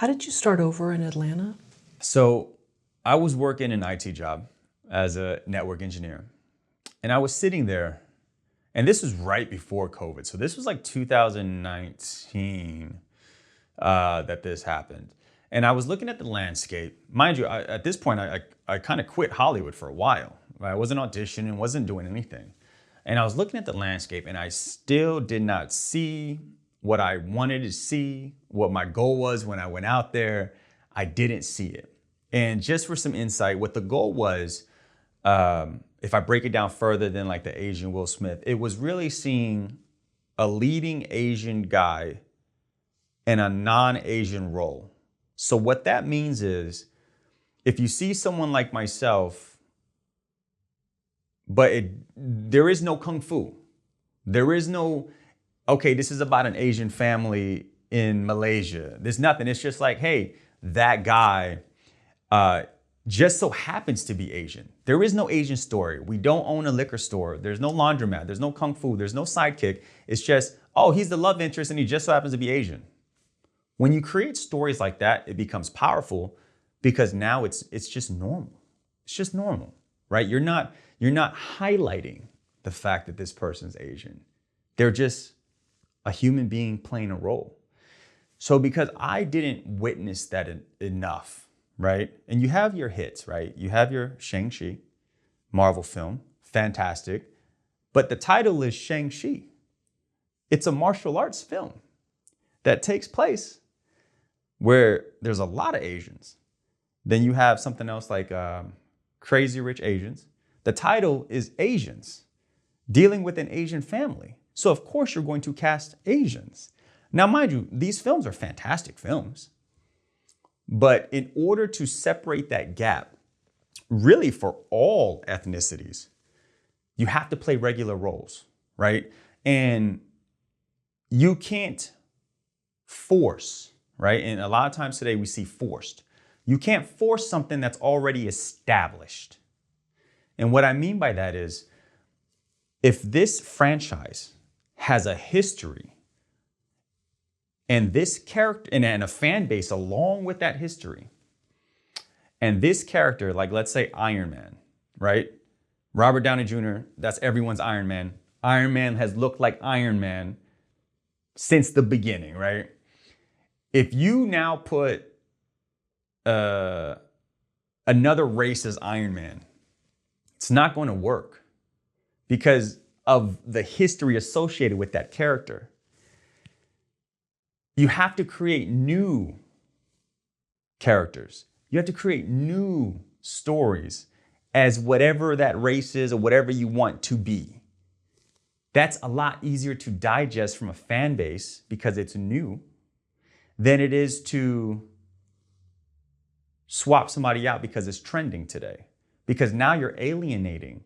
How did you start over in Atlanta? So I was working an IT job as a network engineer. And I was sitting there, and this was right before COVID. So this was like 2019 that this happened. And I was looking at the landscape. Mind you, at this point, I kind of quit Hollywood for a while. Right? I wasn't auditioning, wasn't doing anything. And I was looking at the landscape, and I still did not see what I wanted to see, what my goal was when I went out there. I didn't see it. And just for some insight, what the goal was, if I break it down further than like the Asian Will Smith, it was really seeing a leading Asian guy in a non-Asian role. So what that means is, if you see someone like myself, but there is no kung fu, there is no, okay, this is about an Asian family in Malaysia. There's nothing. It's just like, hey, that guy just so happens to be Asian. There is no Asian story. We don't own a liquor store. There's no laundromat. There's no kung fu. There's no sidekick. It's just, oh, he's the love interest and he just so happens to be Asian. When you create stories like that, it becomes powerful because now it's just normal. It's just normal, right? You're not highlighting the fact that this person's Asian. They're just a human being playing a role. So because I didn't witness that enough, right? And you have your hits, right? You have your Shang-Chi, Marvel film, fantastic. But the title is Shang-Chi. It's a martial arts film that takes place where there's a lot of Asians. Then you have something else like Crazy Rich Asians. The title is Asians, dealing with an Asian family. So of course you're going to cast Asians. Now, mind you, these films are fantastic films. But in order to separate that gap, really for all ethnicities, you have to play regular roles, right? And you can't force, right? And a lot of times today we see forced. You can't force something that's already established. And what I mean by that is, if this franchise has a history and this character and a fan base along with that history, and this character, like let's say Iron Man, right? Robert Downey Jr., that's everyone's Iron Man. Iron Man has looked like Iron Man since the beginning, right? If you now put another race as Iron Man, it's not going to work because of the history associated with that character. You have to create new characters. You have to create new stories as whatever that race is or whatever you want to be. That's a lot easier to digest from a fan base because it's new than it is to swap somebody out because it's trending today. Because now you're alienating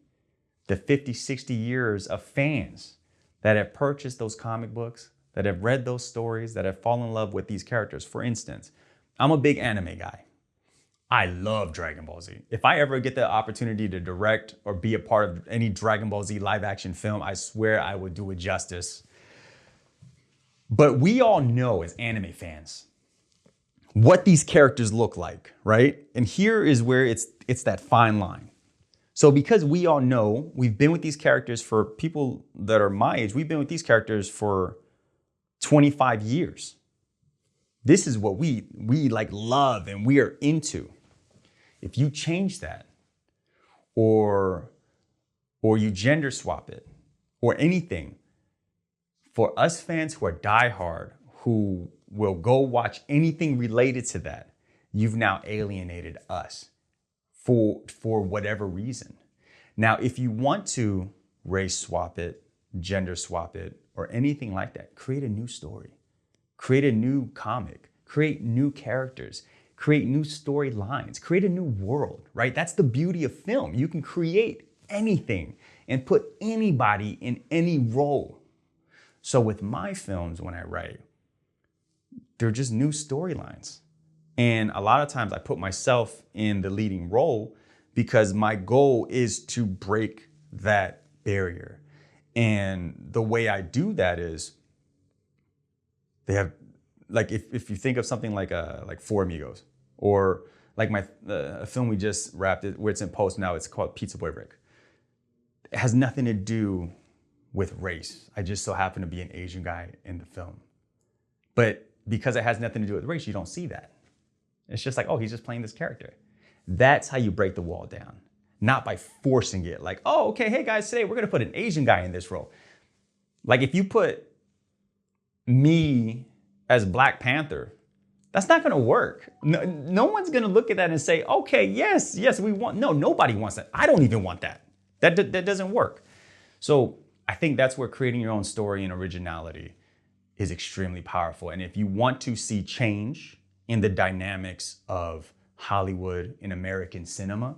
the 50, 60 years of fans that have purchased those comic books, that have read those stories, that have fallen in love with these characters. For instance, I'm a big anime guy. I love Dragon Ball Z. If I ever get the opportunity to direct or be a part of any Dragon Ball Z live action film, I swear I would do it justice. But we all know as anime fans what these characters look like, right? And here is where it's that fine line. So because we all know, we've been with these characters, for people that are my age, we've been with these characters for 25 years. This is what we like love and we are into. If you change that or you gender swap it or anything, for us fans who are diehard, who will go watch anything related to that, you've now alienated us for whatever reason. Now, if you want to race swap it, gender swap it, or anything like that, create a new story, create a new comic, create new characters, create new storylines, create a new world, right? That's the beauty of film. You can create anything and put anybody in any role. So with my films, when I write, they're just new storylines. And a lot of times I put myself in the leading role because my goal is to break that barrier. And the way I do that is, they have like if you think of something like Four Amigos, or like a film we just wrapped where it's in post now, it's called Pizza Boy Rick. It has nothing to do with race. I just so happen to be an Asian guy in the film. But because it has nothing to do with race, you don't see that. It's just like, oh, he's just playing this character. That's how you break the wall down. Not by forcing it. Like, oh, okay, hey guys, today we're gonna put an Asian guy in this role. Like if you put me as Black Panther, that's not gonna work. No one's gonna look at that and say, okay, yes, we want, no, nobody wants that. I don't even want that. That doesn't work. So I think that's where creating your own story and originality is extremely powerful. And if you want to see change in the dynamics of Hollywood and American cinema,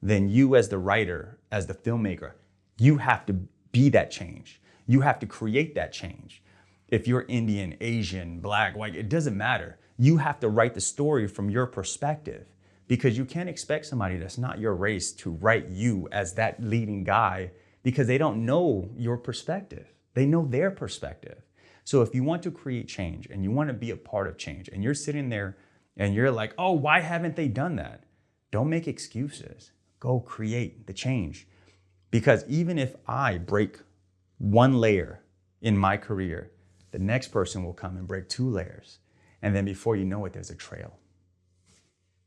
then you as the writer, as the filmmaker, you have to be that change. You have to create that change. If you're Indian, Asian, Black, white, it doesn't matter. You have to write the story from your perspective, because you can't expect somebody that's not your race to write you as that leading guy, because they don't know your perspective. They know their perspective. So if you want to create change and you want to be a part of change and you're sitting there and you're like, oh, why haven't they done that? Don't make excuses. Go create the change. Because even if I break one layer in my career, the next person will come and break 2 layers. And then before you know it, there's a trail.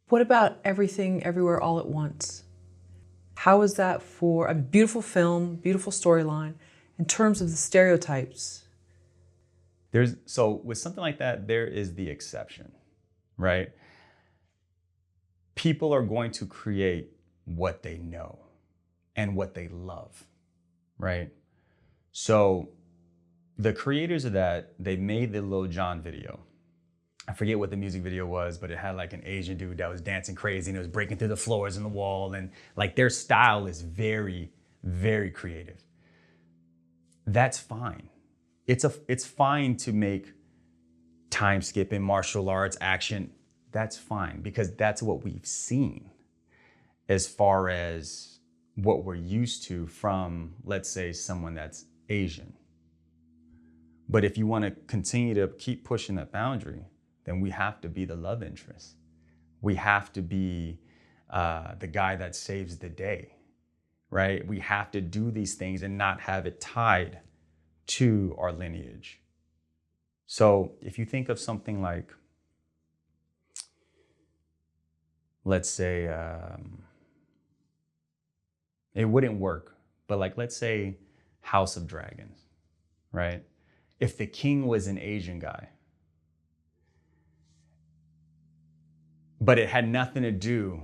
What about Everything, Everywhere, All at Once? How is that for a beautiful film, beautiful storyline, in terms of the stereotypes? So with something like that, there is the exception, right? People are going to create what they know and what they love, right? So the creators of that, they made the Lil Jon video. I forget what the music video was, but it had like an Asian dude that was dancing crazy and it was breaking through the floors and the wall, and like their style is very, very creative. That's fine. It's fine to make time skipping, martial arts, action. That's fine, because that's what we've seen as far as what we're used to from, let's say, someone that's Asian. But if you want to continue to keep pushing that boundary, then we have to be the love interest. We have to be the guy that saves the day, right? We have to do these things and not have it tied to our lineage. So if you think of something like, let's say, it wouldn't work, but like, let's say House of Dragons, right? If the king was an Asian guy, but it had nothing to do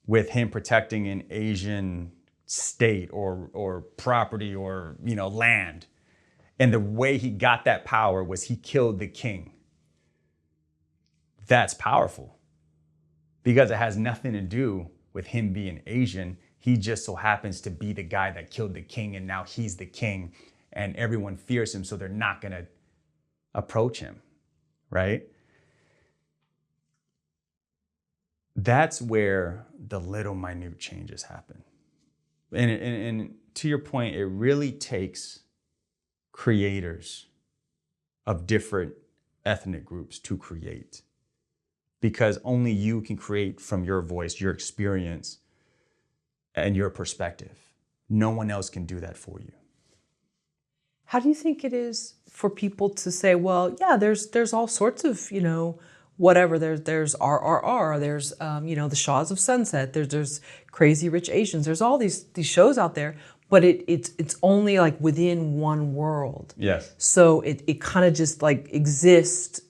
with him protecting an Asian state or property or, land. And the way he got that power was he killed the king. That's powerful, because it has nothing to do with him being Asian. He just so happens to be the guy that killed the king, and now he's the king and everyone fears him, so they're not gonna approach him, right? That's where the little minute changes happen. And to your point, it really takes creators of different ethnic groups to create, because only you can create from your voice, your experience, and your perspective. No one else can do that for you. How do you think it is for people to say, well, yeah, there's all sorts of, whatever, there's RRR, there's the Shaws of Sunset, there's Crazy Rich Asians, there's all these shows out there, but it's only like within one world. Yes. So it kind of just like exists,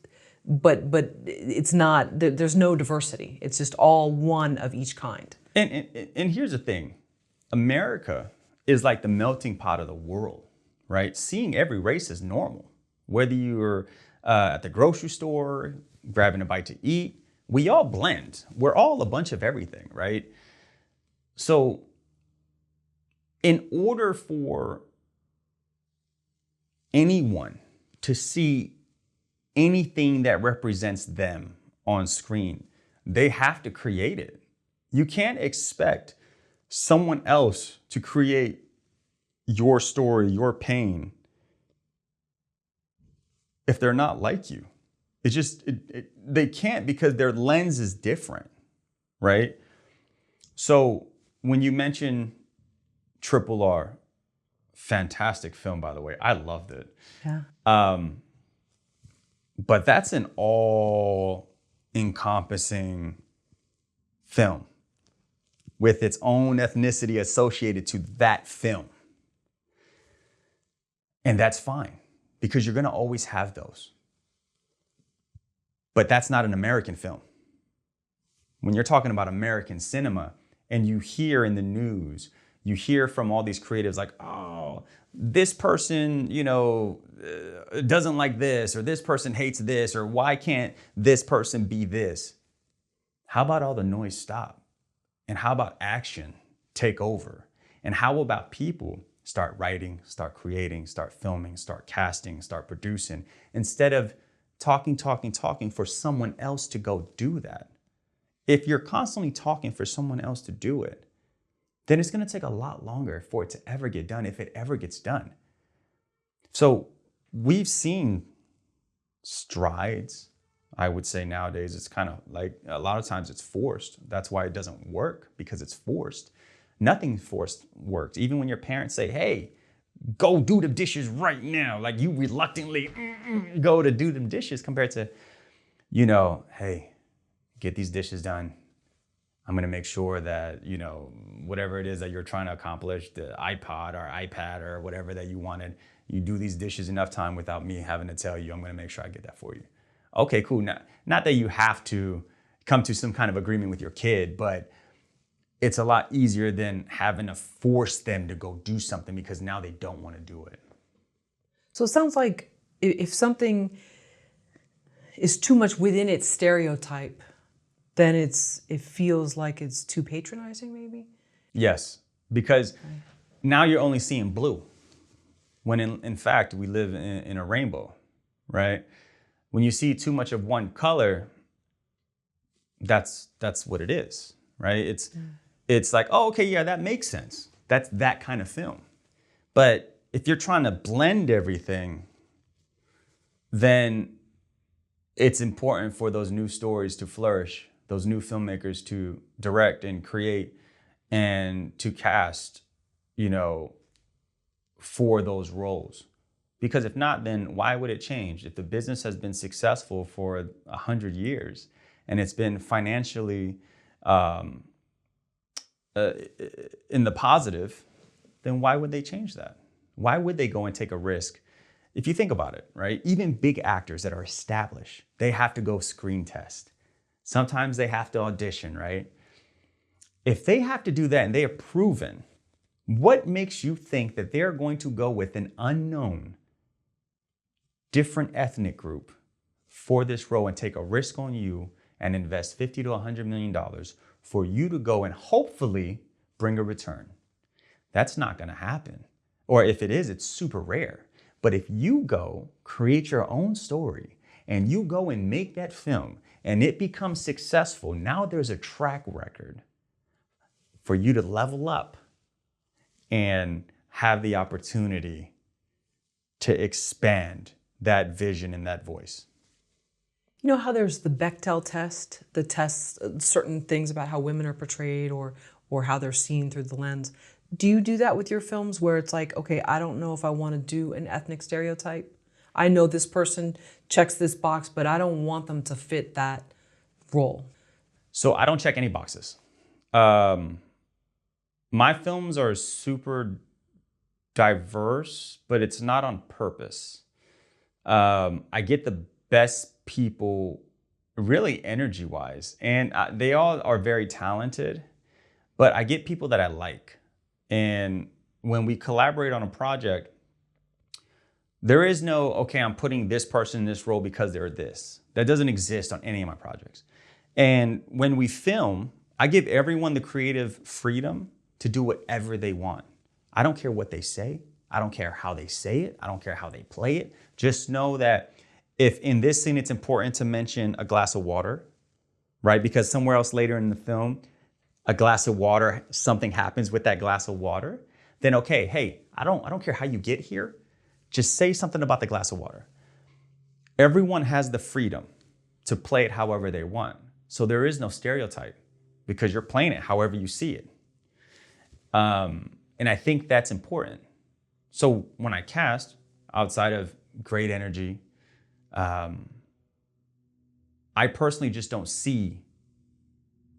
but it's not, there's no diversity. It's just all one of each kind. And here's the thing, America is like the melting pot of the world, right? Seeing every race is normal. Whether you're at the grocery store, grabbing a bite to eat, we all blend. We're all a bunch of everything, right? So in order for anyone to see anything that represents them on screen, they have to create it. You can't expect someone else to create your story, your pain, if they're not like you. It's just, they can't because their lens is different, right? So when you mention Triple R, fantastic film, by the way. I loved it. Yeah. But that's an all-encompassing film with its own ethnicity associated to that film. And that's fine because you're going to always have those. But that's not an American film. When you're talking about American cinema and you hear in the news, you hear from all these creatives like, oh, this person, doesn't like this, or this person hates this, or why can't this person be this? How about all the noise stop? And how about action take over? And how about people start writing, start creating, start filming, start casting, start producing, instead of talking for someone else to go do that? If you're constantly talking for someone else to do it, then it's going to take a lot longer for it to ever get done, if it ever gets done. So we've seen strides. I would say nowadays it's kind of like a lot of times it's forced. That's why it doesn't work, because it's forced. Nothing forced works. Even when your parents say, hey, go do the dishes right now, like you reluctantly go to do them dishes, compared to, hey, get these dishes done. I'm gonna make sure that, whatever it is that you're trying to accomplish, the iPod or iPad or whatever that you wanted, you do these dishes enough time without me having to tell you, I'm gonna make sure I get that for you. Okay, cool. Not that you have to come to some kind of agreement with your kid, but it's a lot easier than having to force them to go do something because now they don't want to do it. So it sounds like if something is too much within its stereotype, then it feels like it's too patronizing, maybe? Yes, because now you're only seeing blue, when in fact we live in a rainbow, right? When you see too much of one color, that's what it is, right? It's like, oh, okay, yeah, that makes sense. That's that kind of film. But if you're trying to blend everything, then it's important for those new stories to flourish, those new filmmakers to direct and create and to cast, for those roles. Because if not, then why would it change? If the business has been successful for 100 years and it's been financially in the positive, then why would they change that? Why would they go and take a risk? If you think about it, right? Even big actors that are established, they have to go screen test. Sometimes they have to audition, right? If they have to do that and they are proven, what makes you think that they're going to go with an unknown, different ethnic group for this role and take a risk on you and invest $50 to $100 million for you to go and hopefully bring a return? That's not going to happen. Or if it is, it's super rare. But if you go create your own story and you go and make that film and it becomes successful, now there's a track record for you to level up and have the opportunity to expand that vision and that voice. You know how there's the Bechdel test, the tests certain things about how women are portrayed or how they're seen through the lens. Do you do that with your films where it's like, okay, I don't know if I want to do an ethnic stereotype. I know this person checks this box, but I don't want them to fit that role. So I don't check any boxes. My films are super diverse, but it's not on purpose. I get the best people really energy-wise, and they all are very talented, but I get people that I like. And when we collaborate on a project, there is no, okay, I'm putting this person in this role because they're this. That doesn't exist on any of my projects. And when we film, I give everyone the creative freedom to do whatever they want. I don't care what they say. I don't care how they say it. I don't care how they play it. Just know that if in this scene it's important to mention a glass of water, right? Because somewhere else later in the film, a glass of water, something happens with that glass of water, then okay, hey, I don't care how you get here. Just say something about the glass of water. everyone has the freedom to play it however they want. So there is no stereotype because you're playing it however you see it. And I think that's important. So when I cast, outside of great energy, I personally just don't see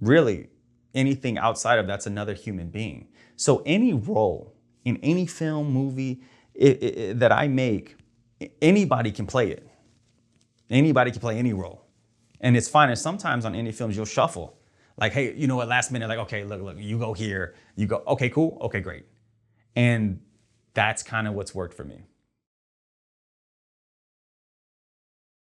really anything outside of that's another human being. So any role in any film, movie that I make, anybody can play it. Anybody can play any role. And it's fine. And sometimes on indie films, you'll shuffle. Like, hey, you know what, last minute, like, okay, look, you go here, you go, okay, cool, okay, great. And that's kind of what's worked for me.